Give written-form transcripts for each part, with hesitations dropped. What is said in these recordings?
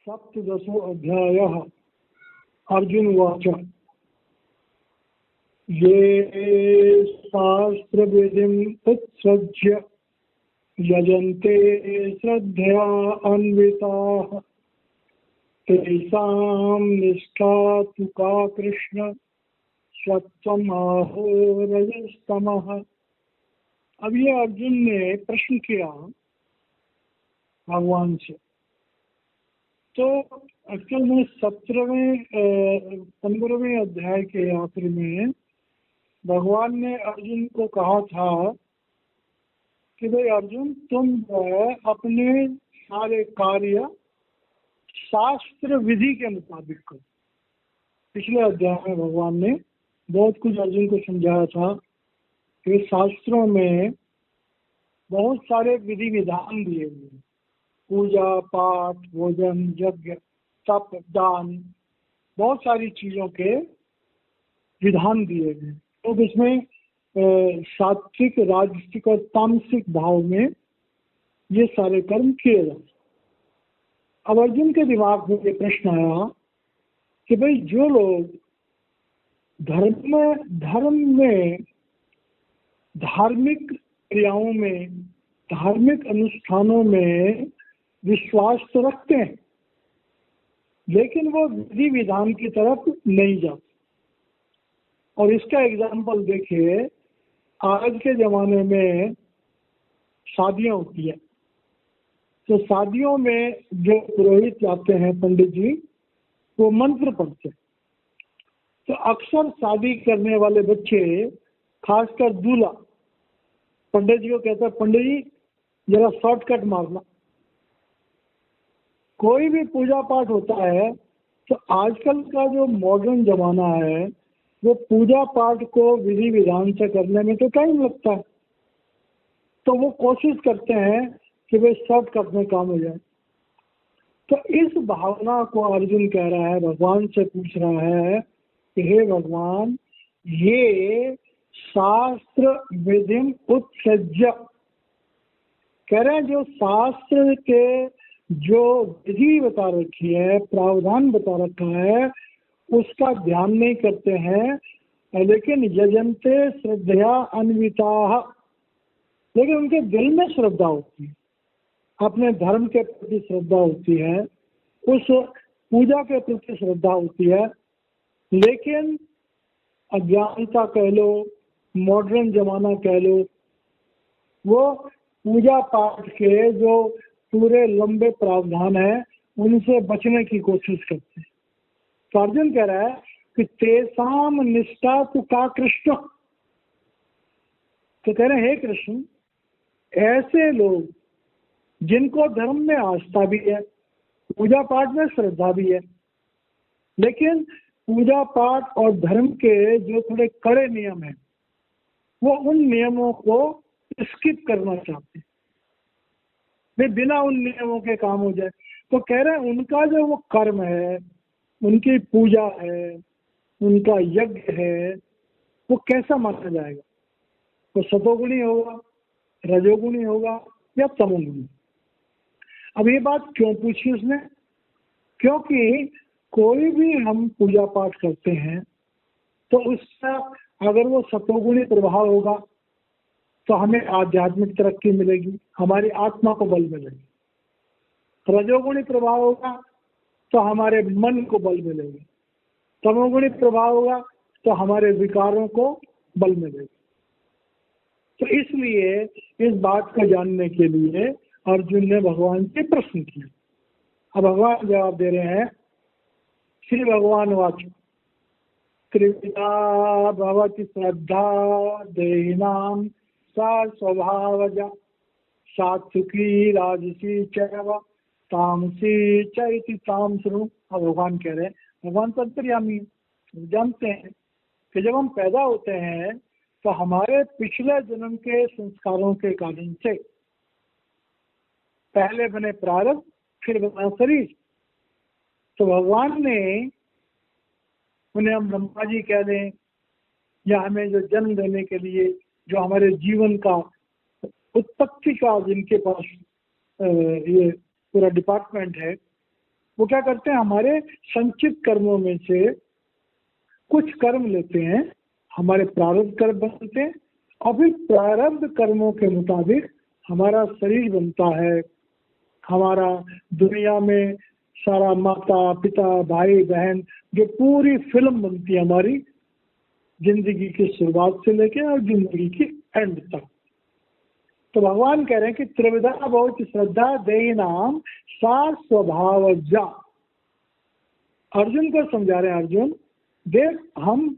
सप्तदशो अध्यायः। अर्जुन उवाच ये शास्त्रविधिम् उत्सृज्य यजन्ते श्रद्धया अन्विताः तेषां निष्ठा तु का कृष्ण सत्त्वमहो रजस्तमः। अब ये अर्जुन ने प्रश्न किया भगवान से। तो अक्सर में 15वें अध्याय के आखिर में भगवान ने अर्जुन को कहा था कि भाई अर्जुन, तुम अपने सारे कार्य शास्त्र विधि के मुताबिक करो। पिछले अध्याय में भगवान ने बहुत कुछ अर्जुन को समझाया था कि शास्त्रों में बहुत सारे विधि विधान दिए हुए हैं। पूजा पाठ, भोजन, यज्ञ, तप, दान, बहुत सारी चीजों के विधान दिए गए। तो इसमें सात्विक, राजसिक और तामसिक भाव में ये सारे कर्म किए जाते। अब अर्जुन के दिमाग में ये प्रश्न आया कि भाई जो लोग धर्म में धार्मिक क्रियाओं में, धार्मिक अनुष्ठानों में विश्वास तो रखते हैं, लेकिन वो विधि विधान की तरफ नहीं जाते। और इसका एग्जाम्पल देखिए, आज के जमाने में शादियां होती है, तो शादियों में जो पुरोहित जाते हैं, पंडित जी, वो मंत्र पढ़ते हैं। तो अक्सर शादी करने वाले बच्चे, खासकर दूल्हा, पंडित जी को कहता है, पंडित जी जरा शॉर्टकट मारना। कोई भी पूजा पाठ होता है तो आजकल का जो मॉडर्न जमाना है, वो पूजा पाठ को विधि विधान से करने में तो टाइम लगता है, तो वो कोशिश करते हैं कि वे शॉर्टकट में काम हो जाए। तो इस भावना को अर्जुन कह रहा है, भगवान से पूछ रहा है कि हे भगवान, ये शास्त्र विधिम उत्सृज्य, कह रहे हैं जो शास्त्र के जो विधि बता रखी है, प्रावधान बता रखा है, उसका ध्यान नहीं करते हैं, लेकिन यजन्ते श्रद्धया अन्विताः, लेकिन उनके दिल में श्रद्धा होती है, अपने धर्म के प्रति श्रद्धा होती है, उस पूजा के प्रति श्रद्धा होती है, लेकिन अज्ञानता कह लो, मॉडर्न जमाना कह लो, वो पूजा पाठ के जो पूरे लंबे प्रावधान है उनसे बचने की कोशिश करते हैं। तो अर्जुन कह रहा है कि तेसाम निष्ठा तु का कृष्ण। तो कह रहे हैं, हे कृष्ण, ऐसे लोग जिनको धर्म में आस्था भी है, पूजा पाठ में श्रद्धा भी है, लेकिन पूजा पाठ और धर्म के जो थोड़े कड़े नियम हैं, वो उन नियमों को स्किप करना चाहते हैं, वे बिना उन नियमों के काम हो जाए। तो कह रहे हैं उनका जो वो कर्म है, उनकी पूजा है, उनका यज्ञ है, वो कैसा माना जाएगा? वो सतोगुणी होगा, रजोगुणी होगा या तमोगुणी? अब ये बात क्यों पूछी उसने? क्योंकि कोई भी हम पूजा पाठ करते हैं तो उसका अगर वो सतोगुणी प्रभाव होगा तो हमें आध्यात्मिक तरक्की मिलेगी, हमारी आत्मा को बल मिलेगी। रजोगुणी प्रभाव होगा तो हमारे मन को बल मिलेगा। तमोगुणी प्रभाव होगा तो हमारे विकारों को बल मिलेगा। तो इसलिए इस बात को जानने के लिए अर्जुन ने भगवान से प्रश्न किया। अब भगवान जवाब दे रहे हैं। श्री भगवान वाच त्रिविधा भवति श्रद्धा देहिनां सा स्वभावजा सात्विकी राजसी चैव तामसी चैति ताम शृणु। अब भगवान कह रहे हैं, भगवान तो अंतर्यामी जानते हैं कि जब हम पैदा होते हैं तो हमारे पिछले जन्म के संस्कारों के कारण से पहले बने प्रारब्ध, फिर बना शरीर। तो भगवान ने, उन्हें हम ब्रह्मा जी कह दें या हमें जो जन्म देने के लिए, जो हमारे जीवन का उत्पत्ति का जिनके पास ये पूरा डिपार्टमेंट है, वो क्या करते हैं, हमारे संचित कर्मों में से कुछ कर्म लेते हैं, हमारे प्रारब्ध कर्म बनते हैं, और फिर प्रारब्ध कर्मों के मुताबिक हमारा शरीर बनता है, हमारा दुनिया में सारा माता पिता भाई बहन जो पूरी फिल्म बनती है हमारी जिंदगी की शुरुआत से लेके और जिंदगी की एंड तक। तो भगवान कह रहे हैं कि त्रिविधा बहुत श्रद्धा देहि नाम सा स्वभावजा। अर्जुन को समझा रहे हैं, अर्जुन देख हम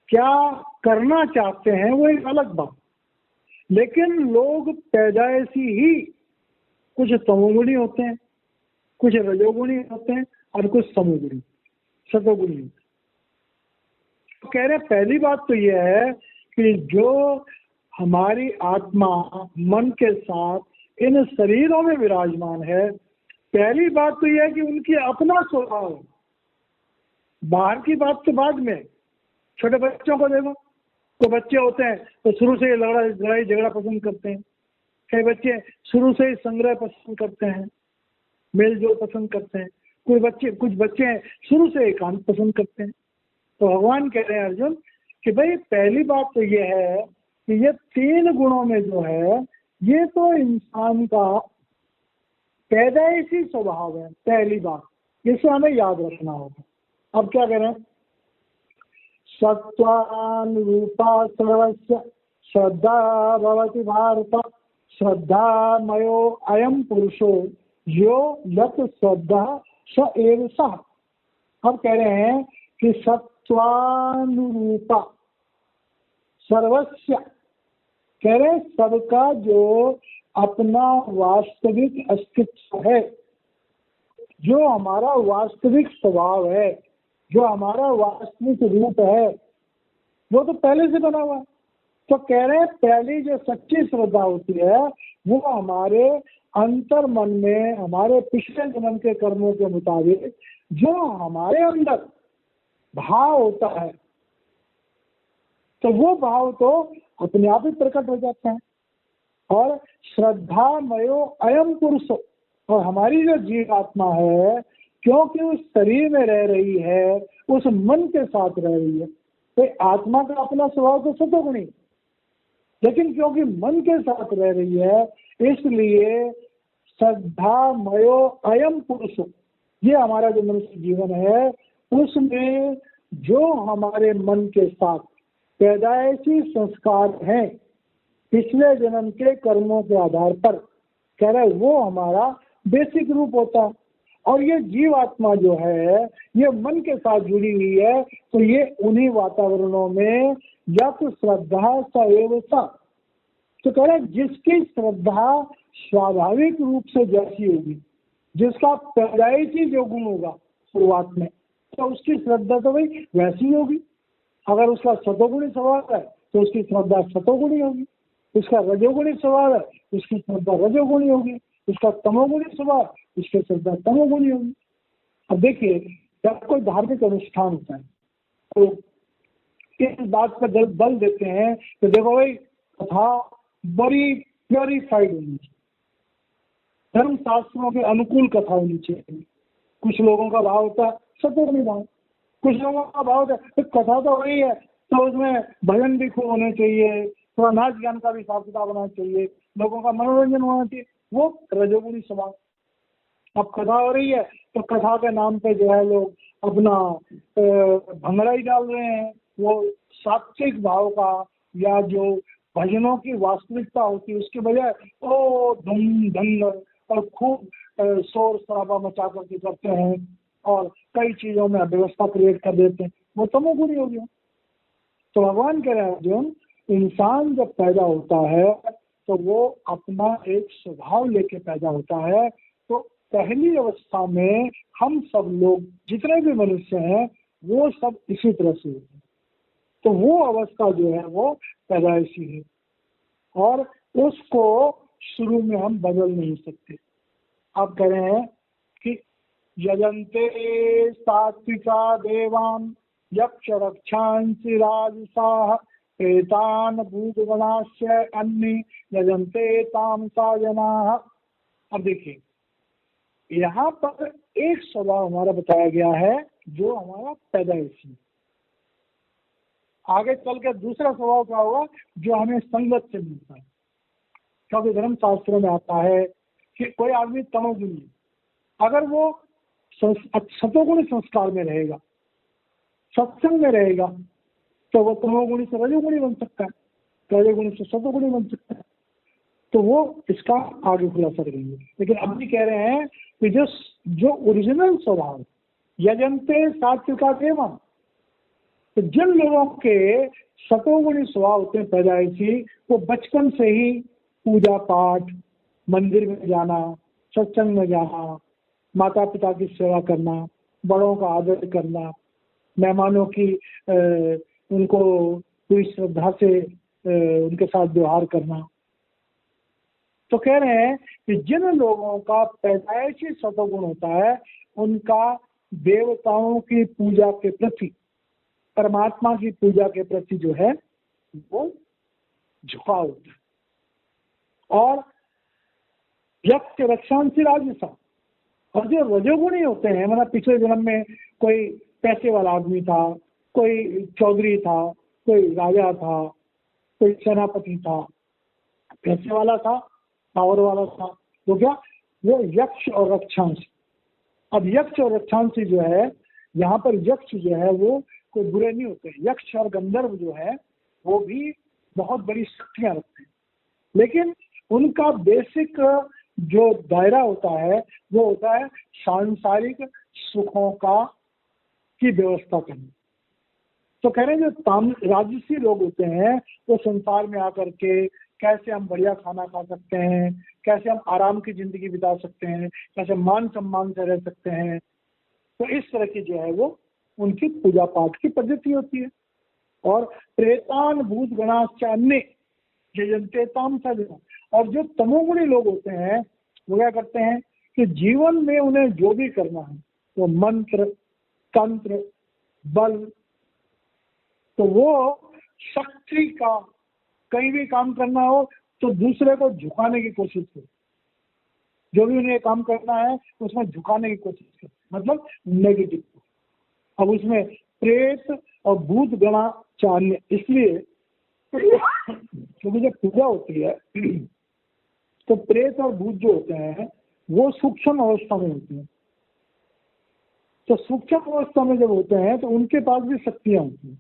क्या करना चाहते हैं वो एक अलग बात, लेकिन लोग पैदाइशी ही कुछ तमोगुणी होते हैं, कुछ रजोगुणी होते हैं और कुछ सतोगुणी होते हैं। तो कह रहे हैं पहली बात तो यह है कि जो हमारी आत्मा मन के साथ इन शरीरों में विराजमान है, पहली बात तो यह है कि उनकी अपना स्वभाव है। बाहर की बात तो बाद में। छोटे बच्चों को देखो, तो बच्चे होते हैं तो शुरू से लड़ाई झगड़ा पसंद करते हैं, कई बच्चे शुरू से ही संग्रह पसंद करते हैं, मेल जोल पसंद करते हैं, कुछ बच्चे हैं शुरू से एकांत पसंद करते हैं। तो भगवान कह रहे हैं अर्जुन कि भाई पहली बात तो ये है कि ये तीन गुणों में जो है ये तो इंसान का पैदाइशी स्वभाव है, पहली बात, इसे हमें याद रखना होगा। अब क्या करें, सत्वानुरूपा सर्वस्य श्रद्धा भवति भारत, श्रद्धा मयो अयम पुरुषो यो यत श्रद्धा स एव सः। अब कह रहे हैं कि सत्वानुरूपा सर्वस्य, कह रहे सबका जो अपना वास्तविक अस्तित्व है, जो हमारा वास्तविक स्वभाव है, जो हमारा वास्तविक रूप है, वो तो पहले से बना हुआ है। तो कह रहे हैं पहली जो सच्ची श्रद्धा होती है वो हमारे अंतर मन में, हमारे पिछले जन्म के कर्मों के मुताबिक जो हमारे अंदर भाव होता है, तो वो भाव तो अपने आप ही प्रकट हो जाते हैं। और श्रद्धामयो अयम पुरुष, और हमारी जो जीव आत्मा है क्योंकि उस शरीर में रह रही है, उस मन के साथ रह रही है, तो आत्मा का अपना स्वभाव तो सतोगुणी, लेकिन क्योंकि मन के साथ रह रही है इसलिए श्रद्धामयो अयम पुरुष, ये हमारा जो मनुष्य जीवन है उसमें जो हमारे मन के साथ पैदाइशी संस्कार हैं पिछले जन्म के कर्मों के आधार पर, कह रहे वो हमारा बेसिक रूप होता है। और ये जीवात्मा जो है ये मन के साथ जुड़ी हुई है, तो ये उन्हीं वातावरणों में या तो श्रद्धा सएवसा, तो कह रहे जिसकी श्रद्धा स्वाभाविक रूप से जैसी होगी, जिसका पैदाइशी जो गुण होगा शुरुआत में, तो उसकी श्रद्धा तो भाई वैसी होगी। अगर उसका सतोगुणी स्वभाव है तो उसकी श्रद्धा सतोगुणी होगी, उसका रजोगुणी स्वभाव है उसकी श्रद्धा रजोगुणी होगी, उसका तमोगुणी स्वभाव उसकी श्रद्धा तमोगुणी होगी। अब देखिए जब कोई धार्मिक अनुष्ठान होता है तो इस बात पर जब बल देते हैं तो देखो भाई कथा बड़ी प्योरीफाइड होनी चाहिए, धर्म शास्त्रों के अनुकूल कथा होनी चाहिए। कुछ लोगों का भाव होता है सतोगुणी भाव, कुछ लोगों का भाव होता है कथा तो वही है तो उसमें भजन भी खूब होने चाहिए, थोड़ा नाच ज्ञान का भी हिसाब किताब होना चाहिए, लोगों का मनोरंजन होना चाहिए, वो रजोगुणी स्वभाव। अब कथा हो रही है तो कथा के नाम पे जो है लोग अपना भंगड़ा ही डाल रहे हैं, वो सात्विक भाव का या जो भजनों की वास्तविकता होती है उसके बजाय ओ धूम धन और खूब शोर शराबा मचा करके करते हैं और कई चीजों में अव्यवस्था क्रिएट कर देते हैं, वो तमोगुणी हो गया। तो भगवान कह रहे हैं अर्जुन, इंसान जब पैदा होता है तो वो अपना एक स्वभाव लेके पैदा होता है। तो पहली अवस्था में हम सब लोग जितने भी मनुष्य हैं वो सब इसी तरह से होते हैं। तो वो अवस्था जो है वो पैदाइशी है और उसको शुरू में हम बदल नहीं सकते। आप कह रहे हैं कि यजन्ते सात्विका देवान यक्ष रक्षांसि राजसाः प्रेतान भूतगणास्य अन्ये यजन्ते तामसा जनाः। अब देखिए यहाँ पर एक स्वभाव हमारा बताया गया है जो हमारा पैदाइशी। आगे चल के दूसरा स्वभाव क्या होगा जो हमें संगत से मिलता है, क्योंकि धर्म शास्त्रों में आता है कि कोई आदमी तमोगुणी, अगर वो सतोगुणी संस्कार में रहेगा, सत्संग में रहेगा, तो वो तमोगुणी से रजोगुणी बन सकता है, रजोगुणी से सतोगुणी बन सकता है। तो वो इसका आगे खुलासा करेंगे। लेकिन अभी कह रहे हैं कि जो ओरिजिनल स्वभाव यजंते सात्विका देवम, तो जिन लोगों के सतोगुणी स्वभाव होते हैं पैदाइशी, वो बचपन से ही पूजा पाठ, मंदिर में जाना, सत्संग में जाना, माता पिता की सेवा करना, बड़ों का आदर करना, मेहमानों की उनको पूरी श्रद्धा से उनके साथ व्यवहार करना। तो कह रहे हैं कि जिन लोगों का पैदाइशी सतोगुण होता है उनका देवताओं की पूजा के प्रति, परमात्मा की पूजा के प्रति जो है वो झुकाव होता है। और यक्ष रक्षांसी राजसा, और जो रजोगुणी होते हैं, मतलब पिछले जन्म में कोई पैसे वाला आदमी था, कोई चौधरी था, कोई राजा था, कोई सेनापति था, पैसे वाला था, पावर वाला था, तो क्या वो यक्ष और रक्षांश। अब यक्ष और रक्षांशी जो है, यहाँ पर यक्ष जो है वो कोई बुरे नहीं होते। यक्ष और गंधर्व जो है वो भी बहुत बड़ी शक्तियां रखते हैं, लेकिन उनका बेसिक जो दायरा होता है वो होता है सांसारिक सुखों का की व्यवस्था करना। तो कह रहे हैं जो राजसी लोग होते हैं वो संसार में आकर के कैसे हम बढ़िया खाना खा सकते हैं, कैसे हम आराम की जिंदगी बिता सकते हैं, कैसे मान सम्मान से रह सकते हैं, तो इस तरह की जो है वो उनकी पूजा पाठ की पद्धति होती है। और प्रेतान भूत गणाश्चान्य यजंतेताम सजना, और जो तमोगुणी लोग होते हैं वो क्या करते हैं कि जीवन में उन्हें जो भी करना है वो मंत्र तंत्र बल, तो वो शक्ति का कहीं भी काम करना हो तो दूसरे को झुकाने की कोशिश करे, जो भी उन्हें काम करना है उसमें झुकाने की कोशिश करे, मतलब नेगेटिव। अब उसमें प्रेत और भूत गणाचार्य, इसलिए क्योंकि जब पूजा होती है तो प्रेत और भूत जो होते हैं वो सूक्ष्म अवस्था में होते हैं। तो सूक्ष्म अवस्था में जब होते हैं तो उनके पास भी शक्तियां होती हैं,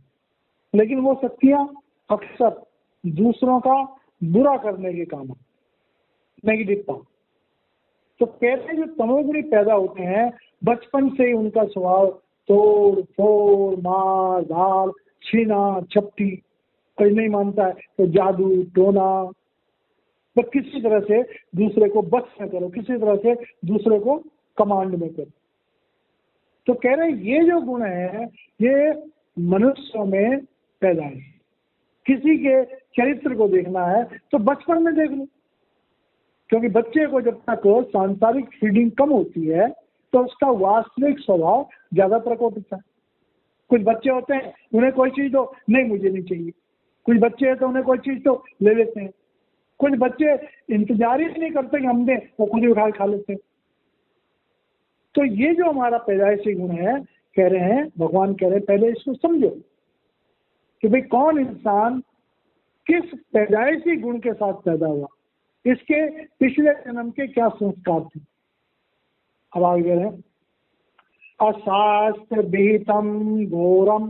लेकिन वो शक्तियां अक्सर दूसरों का बुरा करने के काम है, नेगेटिव काम। तो कहते हैं जो तमोगुणी पैदा होते हैं बचपन से ही उनका स्वभाव तोड़ फोड़, मार धाड़, छीना झपटी, कोई नहीं मानता है तो जादू टोना, तो किसी तरह से दूसरे को बस में करो, किसी तरह से दूसरे को कमांड में करो। तो कह रहे हैं ये जो गुण है ये मनुष्यों में पैदा है। किसी के चरित्र को देखना है तो बचपन में देख लो, क्योंकि बच्चे को जब तक सांसारिक फीडिंग कम होती है तो उसका वास्तविक स्वभाव ज्यादा प्रकट होता है। कुछ बच्चे होते हैं उन्हें कोई चीज दो, नहीं मुझे नहीं चाहिए। कुछ बच्चे हैं तो उन्हें कोई चीज तो ले लेते हैं। कुछ बच्चे इंतजार ही नहीं करते कि हम दें, वो खुद ही उठा खा लेते हैं। तो ये जो हमारा पैदाइशी गुण है, कह रहे हैं भगवान कह रहे हैं पहले इसको समझो कि भाई कौन इंसान किस पैदाइशी गुण के साथ पैदा हुआ, इसके पिछले जन्म के क्या संस्कार थे। अब आगे हैं अशास्त्र विहितम घोरम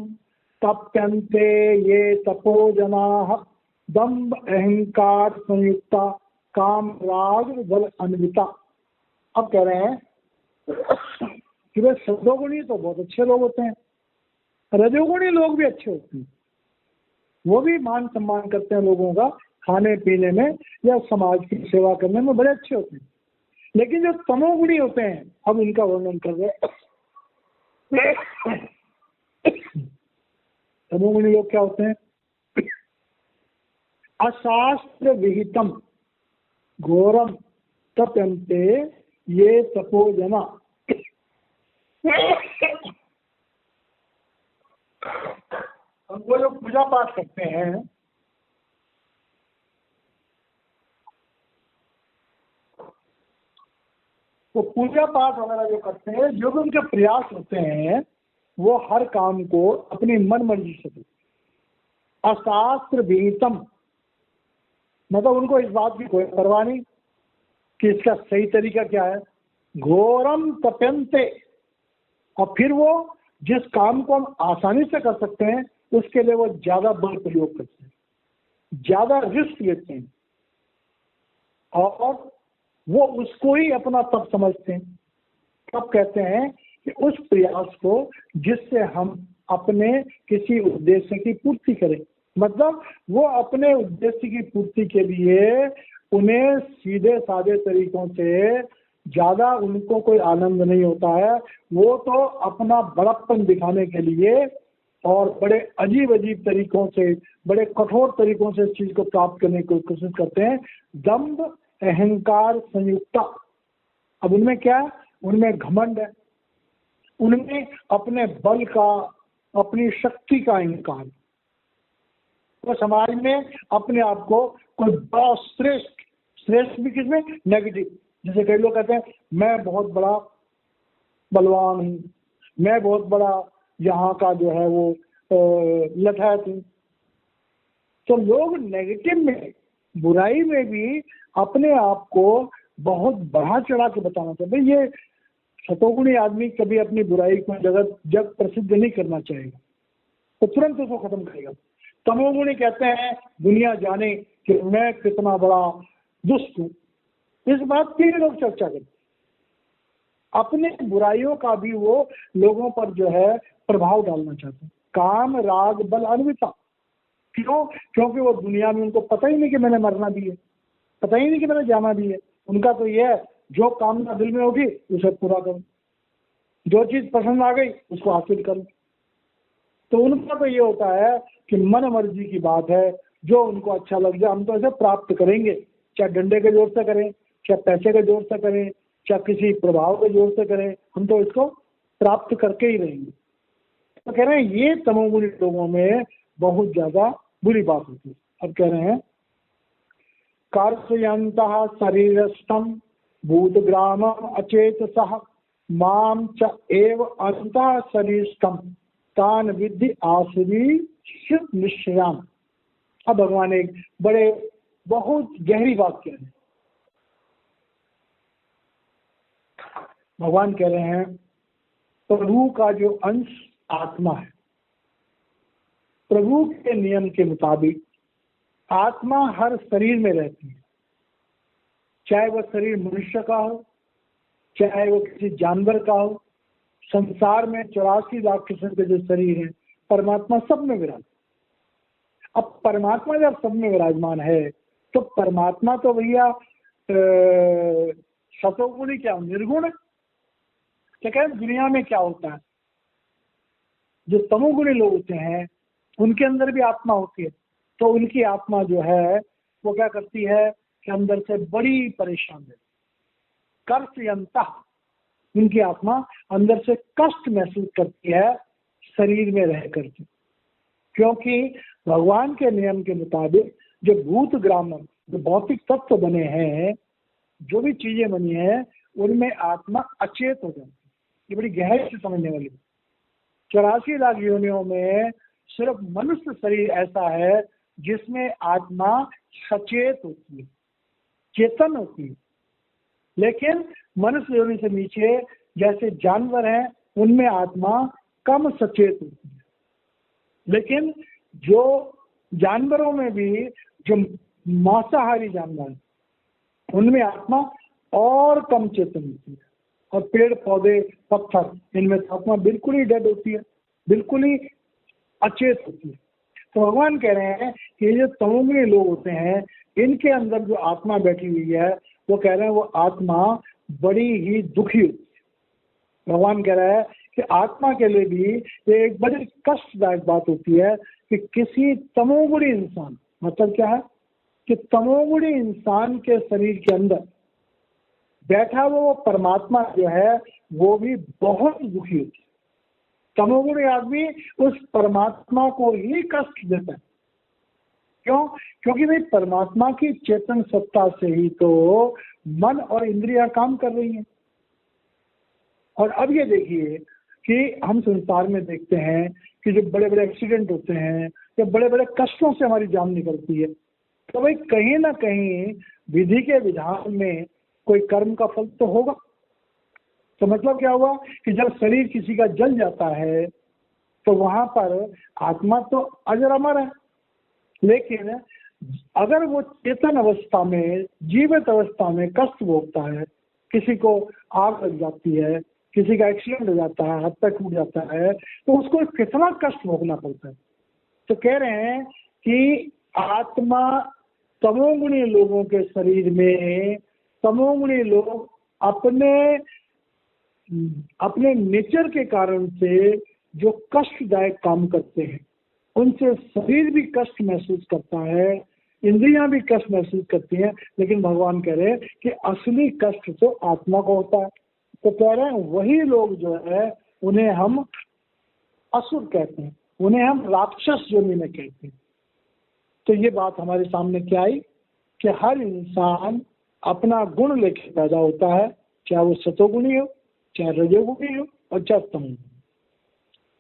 तप्यन्ते ये तपोजना दम्भ अहंकार संयुक्ता काम राग बल अन्विता। अब कह रहे हैं कि वे सदोगुणी तो बहुत अच्छे लोग होते हैं, रजोगुणी लोग भी अच्छे होते हैं, वो भी मान सम्मान करते हैं लोगों का, खाने पीने में या समाज की सेवा करने में बड़े अच्छे होते हैं। लेकिन जो तमोगुणी होते हैं, अब इनका वर्णन कर रहे हैं। तमोगुणी लोग क्या होते हैं? अशास्त्र विहितम घोरम तप्यन्ते ये तपोजना। हमको जो पूजा पाठ करते हैं तो पूजा पाठ वगैरह जो करते हैं, जो भी उनके प्रयास होते हैं, वो हर काम को अपनी मन मर्जी से करते। अशास्त्र विहितम, मतलब उनको इस बात की कोई परवाह नहीं कि इसका सही तरीका क्या है। घोरम तप्यन्ते, और फिर वो जिस काम को हम आसानी से कर सकते हैं उसके लिए वो ज्यादा बल प्रयोग करते हैं, ज्यादा रिस्क लेते हैं, और वो उसको ही अपना तप समझते हैं। तब कहते हैं कि उस प्रयास को जिससे हम अपने किसी उद्देश्य की पूर्ति करें, मतलब वो अपने उद्देश्य की पूर्ति के लिए उन्हें सीधे साधे तरीकों से ज्यादा उनको कोई आनंद नहीं होता है। वो तो अपना बड़प्पन दिखाने के लिए और बड़े अजीब अजीब तरीकों से, बड़े कठोर तरीकों से इस चीज को प्राप्त करने की कोशिश करते हैं। दंभ अहंकार संयुक्ता, अब उनमें क्या है, उनमें घमंड है, उनमें अपने बल का, अपनी शक्ति का अहंकार। तो समाज में अपने आप को कोई बड़ा श्रेष्ठ, श्रेष्ठ भी किसमें, नेगेटिव। जैसे कई लोग कहते हैं मैं बहुत बड़ा बलवान हूँ, मैं बहुत बड़ा यहाँ का जो है वो लठैत हूँ। तो लोग नेगेटिव में, बुराई में भी अपने आप को बहुत बढ़ा चढ़ा के बताना चाहते हैं। ये सतोगुणी आदमी कभी अपनी बुराई को जग प्रसिद्ध नहीं करना चाहेगा, तो तुरंत उसको खत्म करेगा। तमोगुणी कहते हैं दुनिया जाने कि मैं कितना बड़ा दुष्ट हूँ, इस बात की लोग चर्चा करते। अपने बुराइयों का भी वो लोगों पर जो है प्रभाव डालना चाहते हैं। काम राग बल अन्विता, क्यों? क्योंकि वो दुनिया में उनको पता ही नहीं कि मैंने मरना भी है, पता ही नहीं कि मैंने जाना भी है। उनका तो ये है जो कामना दिल में होगी उसे पूरा करो, जो चीज पसंद आ गई उसको हासिल करो। तो उनका तो ये होता है कि मन मर्जी की बात है, जो उनको अच्छा लग जाए हम तो इसे प्राप्त करेंगे, चाहे डंडे के जोर से करें, चाहे पैसे के जोर से करें, चाहे किसी प्रभाव के जोर से करें, हम तो इसको प्राप्त करके ही रहेंगे। तो कह रहे हैं ये तमोगुणी लोगों में बहुत ज्यादा बुरी बात होती है। अब कह रहे हैं कार्षयन्तः शरीरस्थं भूतग्रामम् अचेतसः माम च एव अंतः शरीरस्थं तान विद्धि आसुरी निश्चयाम। अब भगवान एक बड़े बहुत गहरी बात कह रहे हैं। भगवान कह रहे हैं प्रभु का जो अंश आत्मा है, प्रभु के नियम के मुताबिक आत्मा हर शरीर में रहती है, चाहे वह शरीर मनुष्य का हो, चाहे वो किसी जानवर का हो। संसार में 84 लाख किस्म के जो शरीर हैं, परमात्मा सब में विराज। अब परमात्मा जब सब में विराजमान है तो परमात्मा तो भैया सतोगुणी क्या, निर्गुण है। क्या कहें दुनिया में क्या होता है, जो तमोगुणी लोग होते हैं उनके अंदर भी आत्मा होती है, तो उनकी आत्मा जो है वो क्या करती है कि अंदर से बड़ी परेशान है। कर्षयन्तः, उनकी आत्मा अंदर से कष्ट महसूस करती है शरीर में रह करके, क्योंकि भगवान के नियम के मुताबिक जो भूत ग्राम, जो भौतिक तत्व बने हैं, जो भी चीजें बनी हैं, उनमें आत्मा अचेत हो जाती है। ये बड़ी गहराई से समझने वाली। 84 लाख योनियों में सिर्फ मनुष्य शरीर ऐसा है जिसमें आत्मा सचेत होती है, चेतन होती है। लेकिन मनुष्य योनि से नीचे जैसे जानवर हैं, उनमें आत्मा कम सचेत होती है। लेकिन जो जानवरों में भी जो मांसाहारी जानवर हैं, उनमें आत्मा और कम चेतन होती है। और पेड़ पौधे पत्थर, इनमें आत्मा बिल्कुल ही डेड होती है, बिल्कुल ही अचेत होती है। तो भगवान कह रहे हैं कि ये जो तमोगुणी लोग होते हैं, इनके अंदर जो आत्मा बैठी हुई है, वो कह रहे हैं वो आत्मा बड़ी ही दुखी होती है। भगवान कह रहा है कि आत्मा के लिए भी ये एक बड़ी कष्टदायक बात होती है कि किसी तमोगुणी इंसान, मतलब क्या है कि तमोगुणी इंसान के शरीर के अंदर बैठा वो परमात्मा जो है वो भी बहुत दुखी होती है। तमोगुणी आदमी उस परमात्मा को ही कष्ट देता है। क्यों? क्योंकि भाई परमात्मा की चेतन सत्ता से ही तो मन और इंद्रियां काम कर रही हैं। और अब ये देखिए कि हम संसार में देखते हैं कि जो बड़े बड़े एक्सीडेंट होते हैं या बड़े बड़े कष्टों से हमारी जान निकलती है, तो भाई कहीं ना कहीं विधि के विधान में कोई कर्म का फल तो होगा। तो मतलब क्या हुआ कि जब शरीर किसी का जल जाता है तो वहां पर आत्मा तो अजर अमर है, लेकिन अगर वो चेतन अवस्था में, जीवित अवस्था में कष्ट भोगता है, किसी को आग लग जाती है, किसी का एक्सीडेंट हो जाता है, हाथ पैर टूट जाता है, तो उसको कितना कष्ट भोगना पड़ता है। तो कह रहे हैं कि आत्मा तमोगुणी लोगों के शरीर में, तमोगुणी लोग अपने अपने नेचर के कारण से जो कष्टदायक काम करते हैं उनसे शरीर भी कष्ट महसूस करता है, इंद्रियां भी कष्ट महसूस करती हैं, लेकिन भगवान कह रहे हैं कि असली कष्ट तो आत्मा को होता है। तो कह रहे हैं वही लोग जो है उन्हें हम असुर कहते हैं, उन्हें हम राक्षस योनि में कहते हैं। तो ये बात हमारे सामने क्या आई कि हर इंसान अपना गुण लेके पैदा होता है, चाहे वो सतोगुणी हो, चाहे रजोगुणी हो और चाहे तमोगुणी,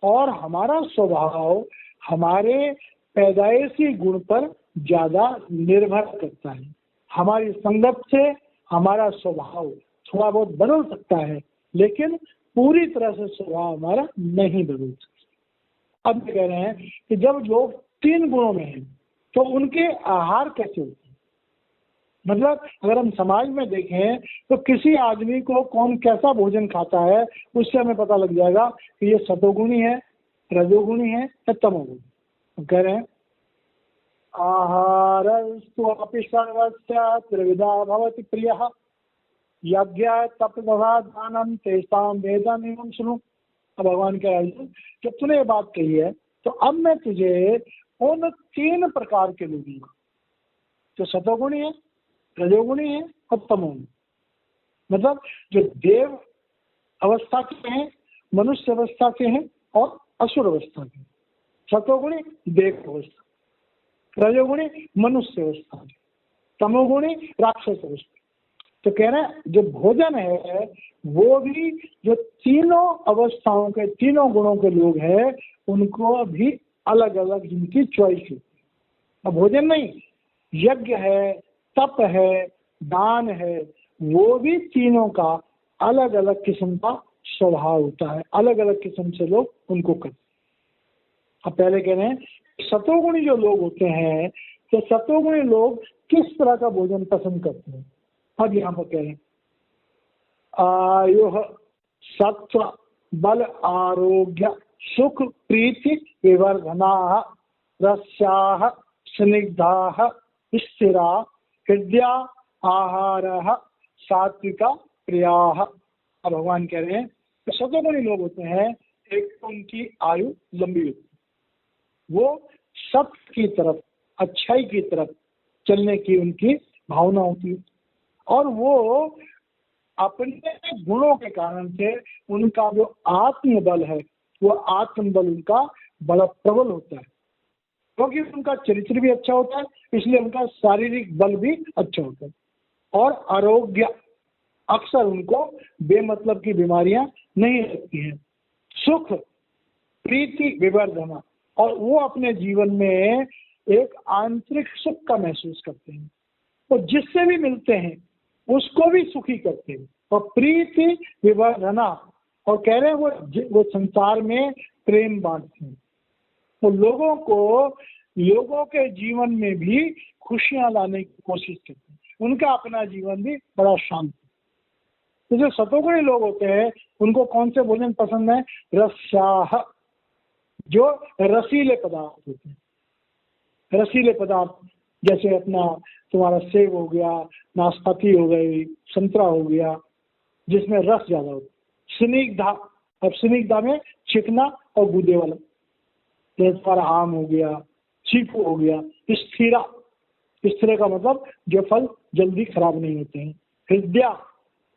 और हमारा स्वभाव हमारे पैदाइशी गुण पर ज्यादा निर्भर करता है। हमारी संगत से हमारा स्वभाव थोड़ा बहुत बदल सकता है, लेकिन पूरी तरह से स्वभाव हमारा नहीं बदल सकता। अब कह रहे हैं कि जब लोग 3 गुणों में हैं तो उनके आहार कैसे होते हैं। मतलब अगर हम समाज में देखें तो किसी आदमी को कौन कैसा भोजन खाता है उससे हमें पता लग जाएगा कि ये सतोगुणी है, रजोगुणी है या तमोगुणी। कह रहे हैं आहारस्तु अपि सर्वस्य त्रिविधा भवति प्रियः यज्ञ तप तथा दानम तेषां वेदमिमं शृणु। अब भगवान कह रहे हैं जब तूने ये बात कही है तो अब मैं तुझे उन 3 प्रकार के लोग दूंगा, जो सतोगुणी है, रजोगुणी है और तमोगुणी। मतलब जो देव अवस्था के हैं, मनुष्य अवस्था के हैं और असुर अवस्था के। सतोगुणी देव अवस्था, रजोगुणी मनुष्य अवस्था, तमोगुणी राक्षस अवस्था। तो कह रहे हैं जो भोजन है वो भी जो तीनों अवस्थाओं के, तीनों गुणों के लोग हैं उनको भी अलग अलग जिनकी चॉइस होती है। अब भोजन नहीं, यज्ञ है, तप है, दान है, वो भी तीनों का अलग अलग किस्म का स्वभाव होता है, अलग अलग किस्म से लोग उनको करते हैं। अब पहले कह रहे हैं सतोगुणी जो लोग होते हैं तो सतोगुणी लोग किस तरह का भोजन पसंद करते हैं। अब यहाँ पर कह रहे हैं आयु सत्व बल आरोग्य सुख प्रीति विवर्धना रस्याः स्निग्धाः स्थिरा हृदया आहारः सात्विका प्रियाः। अब भगवान कह रहे हैं तो सतोगुणी लोग होते हैं, एक तो उनकी आयु लंबी होती है, वो सत्य की तरफ, अच्छाई की तरफ चलने की उनकी भावना होती है, और वो अपने गुणों के कारण से उनका जो आत्मबल है वो आत्मबल उनका बड़ा प्रबल होता है, क्योंकि उनका चरित्र भी अच्छा होता है, इसलिए उनका शारीरिक बल भी अच्छा होता है। और आरोग्य, अक्सर उनको बेमतलब की बीमारियां नहीं लगती हैं। सुख प्रीति विवर्धना, और वो अपने जीवन में एक आंतरिक सुख का महसूस करते हैं, तो जिससे भी मिलते हैं उसको भी सुखी करते हैं। और प्रीति विवर्धना, और कह रहे हैं वो संसार में प्रेम बांटते हैं, तो लोगों के जीवन में भी खुशियां लाने की कोशिश करते हैं, उनका अपना जीवन भी बड़ा शांत है। तो जो सतोगुणी लोग होते हैं उनको कौन से भोजन पसंद है, रस्याः, जो रसीले पदार्थ होते हैं। रसीले पदार्थ जैसे अपना तुम्हारा सेब हो गया, नाशपाती हो गई, संतरा हो गया, जिसमें रस ज्यादा होता है। स्निग्धा, अब स्निग्धा में चिकना और गूदे वाला, जैसे तुम्हारा आम हो गया, चीकू हो गया। स्थिरा, स्थिर का मतलब जो फल जल्दी खराब नहीं होते हैं। हृदया,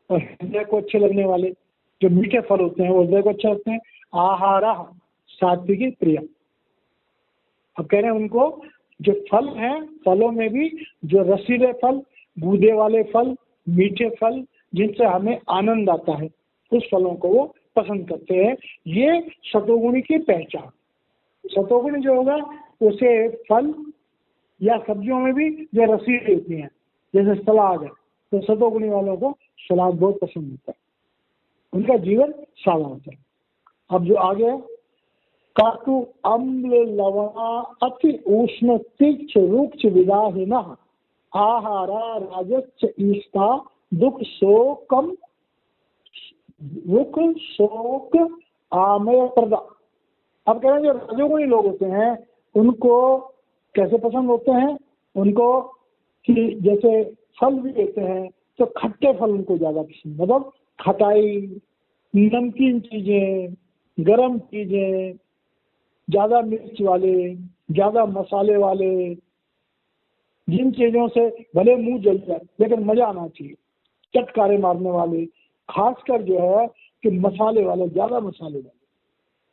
और हृदय को अच्छे लगने वाले जो मीठे फल होते हैं वो हृदय को अच्छे लगते हैं। आहारा सात्विकी प्रिया। अब कह रहे हैं उनको जो फल हैं, फलों में भी जो रसीले फल, गूदे वाले फल, मीठे फल, जिनसे हमें आनंद आता है, उस फलों को वो पसंद करते हैं। ये सतोगुणी की पहचान। सतोगुणी जो होगा उसे फल या सब्जियों में भी जो रसीली होती हैं, जैसे सलाद है, तो सतोगुणी वालों को सलाद बहुत पसंद होता है, उनका जीवन सादा होता है। अब जो आगे है, काटु अम्ल लवणा अति उष्ण तीक्ष्ण रुक्ष विदाहिन आहारा राजस्य ईष्टा दुख शोकम दुख शोक आमय प्रदा। अब कह रहे हैं जो रजोगुणी लोग होते हैं उनको कैसे पसंद होते हैं? उनको कि जैसे फल भी देते हैं तो खट्टे फल उनको ज्यादा पसंद, मतलब खटाई, नमकीन चीजें, गरम चीजें, ज्यादा मिर्च वाले, ज्यादा मसाले वाले, जिन चीजों से भले मुंह जल जाए लेकिन मजा आना चाहिए, चटकारे मारने वाले, खासकर जो है कि मसाले वाले, ज्यादा मसाले वाले,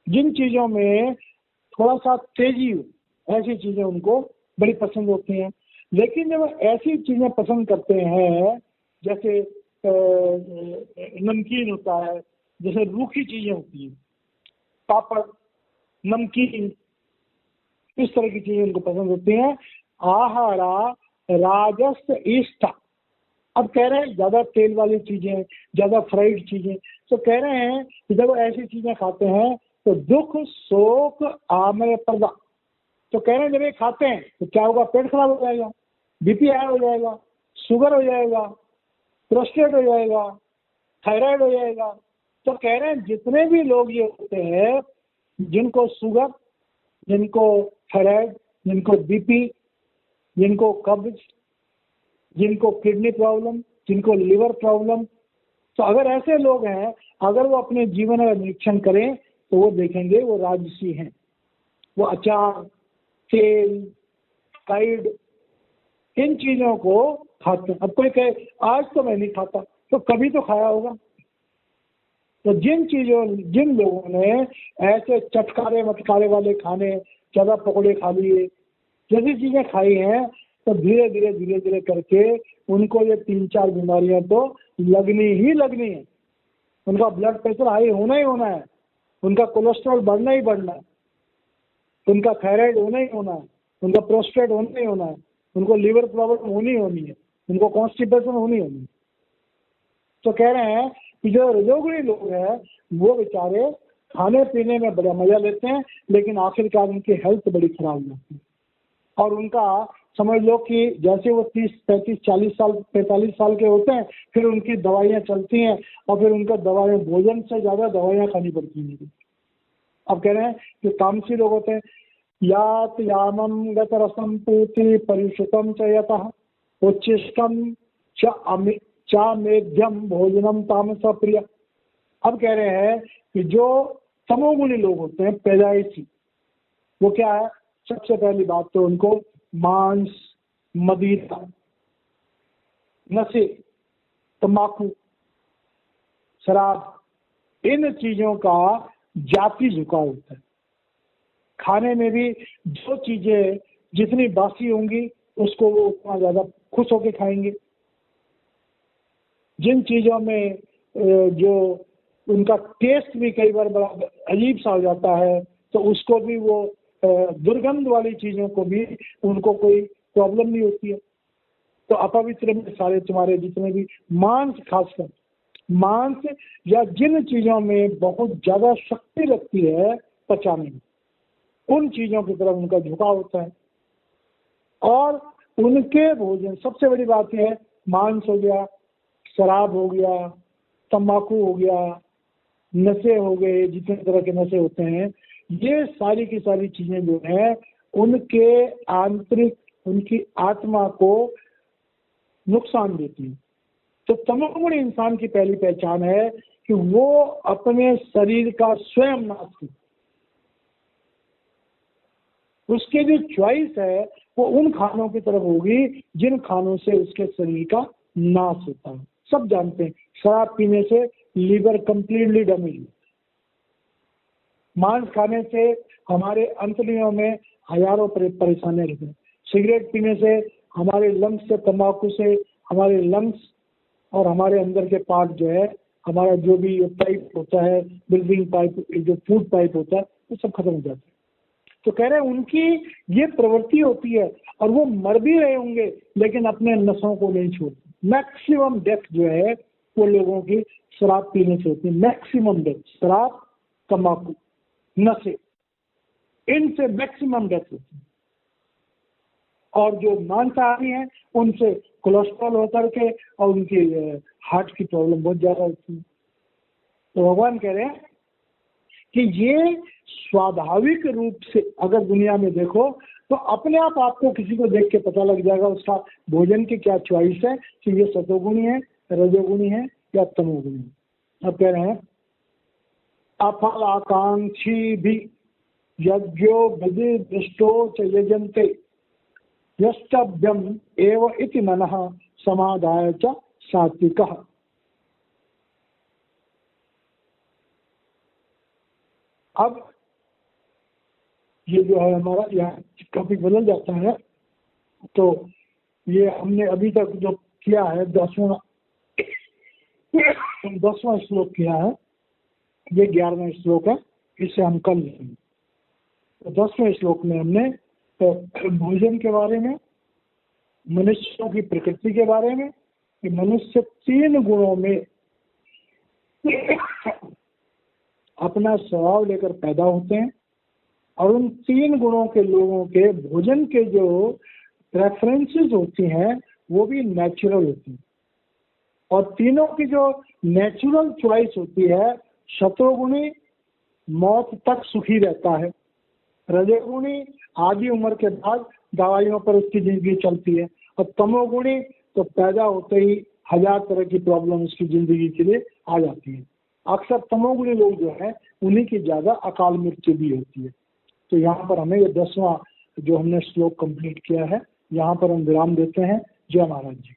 जिन चीजों में थोड़ा सा तेजी हो, ऐसी चीजें उनको बड़ी पसंद होती हैं। लेकिन जब ऐसी चीजें पसंद करते हैं जैसे नमकीन होता है, जैसे रूखी चीजें होती हैं, पापड़, नमकीन, इस तरह की चीजें उनको पसंद होती हैं। आहारा राजस इष्ट। अब कह रहे हैं ज्यादा तेल वाली चीजें, ज्यादा फ्राइड चीजें, तो कह रहे हैं कि जब ऐसी चीजें खाते हैं तो दुख शोक आमय प्रदा। तो कह रहे हैं जब ये खाते हैं तो क्या होगा? पेट खराब हो जाएगा, बीपी हाई हो जाएगा, शुगर हो जाएगा, प्रोस्टेट हो जाएगा, थायराइड हो जाएगा। तो कह रहे हैं जितने भी लोग ये होते हैं, जिनको शुगर, जिनको थायराइड, जिनको बीपी, जिनको कब्ज, जिनको किडनी प्रॉब्लम, जिनको लिवर प्रॉब्लम, तो अगर ऐसे लोग हैं, अगर वो अपने जीवन का निरीक्षण करें तो वो देखेंगे वो राजसी हैं। वो अचार, तेल, फ्राइड, इन चीजों को खाते हैं। अब कोई कहे आज तो मैं नहीं खाता, तो कभी तो खाया होगा। तो जिन लोगों ने ऐसे चटकारे मटकारे वाले खाने, ज्यादा पकौड़े खा लिए, जैसी चीजें खाई हैं, तो धीरे धीरे करके उनको ये 3-4 बीमारियां तो लगनी ही लगनी है। उनका ब्लड प्रेशर हाई होना ही होना है, उनका कोलेस्ट्रॉल बढ़ना ही बढ़ना है, उनका थायराइड होना ही होना है, उनका प्रोस्टेट होना ही होना है, उनको लिवर प्रॉब्लम होनी होनी है, उनको कॉन्स्टिपेशन होनी होनी है। तो कह रहे हैं कि जो रजोगुणी लोग हैं वो बेचारे खाने पीने में बड़ा मजा लेते हैं, लेकिन आखिरकार उनकी हेल्थ बड़ी खराब हो जाती है। और उनका समझ लो कि जैसे वो 30, 35, 40 साल, 45 साल के होते हैं, फिर उनकी दवाइयाँ चलती हैं और फिर उनका दवाइयाँ, भोजन से ज्यादा दवाइयाँ खानी पड़ती हैं। अब कह रहे हैं कि तामसी लोग होते हैं, यात यामम गत रसम पूति परिश्रुतम च यतः उच्चिष्टम चा मेध्यम भोजनम तामस प्रिय। अब कह रहे हैं कि जो तमोगुणी लोग होते हैं पैदाइशी, वो क्या है? सबसे पहली बात तो उनको मांस, मदिरा, नशे, तंबाकू, शराब, इन चीजों का जाति झुकाव होता है। खाने में भी जो चीजें जितनी बासी होंगी उसको वो उतना ज्यादा खुश होकर खाएंगे। जिन चीजों में जो उनका टेस्ट भी कई बार बड़ा अजीब सा हो जाता है, तो उसको भी वो दुर्गंध वाली चीजों को भी उनको कोई प्रॉब्लम नहीं होती है। तो अपवित्र में सारे तुम्हारे जितने भी मांस, खासकर मांस या जिन चीजों में बहुत ज्यादा शक्ति लगती है पचाने में, उन चीजों की तरफ उनका झुकाव होता है। और उनके भोजन, सबसे बड़ी बात यह है, मांस हो गया, शराब हो गया, तंबाकू हो गया, नशे हो गए, जितने तरह के नशे होते हैं, ये सारी की सारी चीजें जो हैं उनके आंतरिक, उनकी आत्मा को नुकसान देती हैं। तो तमोगुणी इंसान की पहली पहचान है कि वो अपने शरीर का स्वयं नाश करता है। उसके जो चॉइस है वो उन खानों की तरफ होगी जिन खानों से उसके शरीर का नाश होता है। सब जानते हैं शराब पीने से लीवर कंप्लीटली डैमेज होता है, मांस खाने से हमारे अंतड़ियों में हजारों परेशानियां रहती हैं, सिगरेट पीने से हमारे लंग्स से, तंबाकू से हमारे लंग्स और हमारे अंदर के पार्ट जो है हमारा जो भी पाइप होता है, ब्रीदिंग पाइप, जो फूड पाइप होता है, वो सब खत्म हो जाता है। तो कह रहे हैं उनकी ये प्रवृत्ति होती है और वो मर भी रहे होंगे लेकिन अपने नशों को नहीं छोड़ते। मैक्सिमम डेथ जो है वो लोगों की शराब पीने से होती है। मैक्सिमम डेथ, शराब, तंबाकू, नशे, इनसे मैक्सिमम डेथ होती है। और जो मांसाहारी हैं उनसे कोलेस्ट्रॉल होकर के और उनकी हार्ट की प्रॉब्लम बहुत ज्यादा होती है। तो भगवान कह रहे हैं कि ये स्वाभाविक रूप से अगर दुनिया में देखो तो अपने आप आपको किसी को देख के पता लग जाएगा उसका भोजन की क्या चॉइस है, कि ये सतोगुणी है, रजोगुणी है या तमोगुणी है। अब कह रहे हैं अफल आकांक्षी भी यज्ञो विधि दृष्टो च यजन्ते यष्टभ्यम एव इति मनः समादाय च सात्विकः। अब ये जो है हमारा यहाँ टॉपिक बदल जाता है। तो ये हमने अभी तक जो किया है 10वां श्लोक किया है, ये 11वां श्लोक है, इसे हम कल लेंगे। तो 10वें श्लोक में हमने तो भोजन के बारे में, मनुष्यों की प्रकृति के बारे में, कि मनुष्य 3 गुणों में अपना स्वभाव लेकर पैदा होते हैं और उन 3 गुणों के लोगों के भोजन के जो प्रेफरेंसेस होती हैं वो भी नेचुरल होती हैं। और तीनों की जो नेचुरल चॉइस होती है, शतोगुणी मौत तक सुखी रहता है, रजोगुणी आधी उम्र के बाद दवाइयों पर उसकी जिंदगी चलती है, और तमोगुणी तो पैदा होते ही 1000 तरह की प्रॉब्लम उसकी जिंदगी के लिए आ जाती है। अक्सर तमोगुणी लोग जो है उन्हीं की ज्यादा अकाल मृत्यु भी होती है। तो यहाँ पर हमें ये 10वां जो हमने श्लोक कंप्लीट किया है, यहाँ पर हम विराम देते हैं। जय महाराज जी।